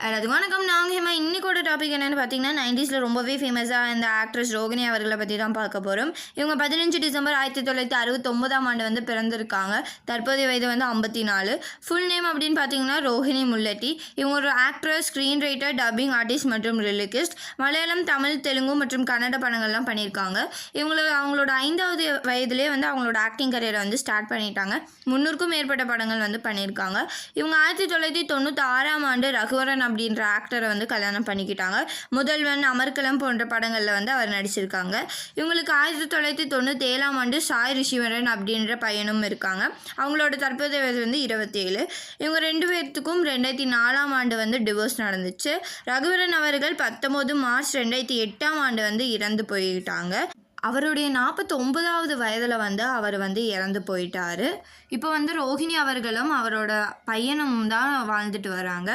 எல்லாத்துக்கும் வணக்கம். நாங்கள் ஹேமா. இன்றைக்கோட டாபிக் என்னென்னு பார்த்தீங்கன்னா 90s ரொம்பவே ஃபேமஸாக இந்த ஆக்ட்ரஸ் ரோகிணி அவர்களை பற்றி தான் பார்க்க போகிறோம். இவங்க 15 டிசம்பர் 1969ஆம் ஆண்டு வந்து பிறந்திருக்காங்க. தற்போதைய வயது வந்து 54. ஃபுல் நேம் அப்படின்னு பார்த்தீங்கன்னா ரோஹிணி முல்லட்டி. இவங்க ஒரு actress, screen writer, dubbing artist மற்றும் லிரிக்கிஸ்ட். மலையாளம், தமிழ், தெலுங்கு மற்றும் கன்னட படங்கள்லாம் பண்ணியிருக்காங்க. அவங்களோட 5வது வயதுலேயே வந்து அவங்களோட ஆக்டிங் கரியரை வந்து ஸ்டார்ட் பண்ணிட்டாங்க. 300க்கும் மேற்பட்ட படங்கள் வந்து பண்ணியிருக்காங்க. இவங்க 1996ஆம் ஆண்டு ரகுவரன் அப்படின்ற ஆக்டரை வந்து கல்யாணம் பண்ணிக்கிட்டாங்க. முதல்வன், அமர்கலம் போன்ற படங்களில் வந்து அவர் நடிச்சிருக்காங்க. இவங்களுக்கு 1997ஆம் ஆண்டு சாய் ரிஷிவரன் அப்படின்ற பையனும் இருக்காங்க. அவங்களோட தற்போதைய வயது வந்து 27. இவங்க 2 பேர்த்துக்கும் 2004ஆம் ஆண்டு வந்து டிவோர்ஸ் நடந்துச்சு. ரகுவரன் அவர்கள் 19 மார்ச் 2008ஆம் ஆண்டு வந்து இறந்து போயிட்டாங்க. அவருடைய 49வது வயதில் வந்து அவர் வந்து இறந்து போயிட்டார். இப்போ வந்து ரோஹிணி அவர்களும் அவரோட பையனும் தான் வாழ்ந்துட்டு வராங்க.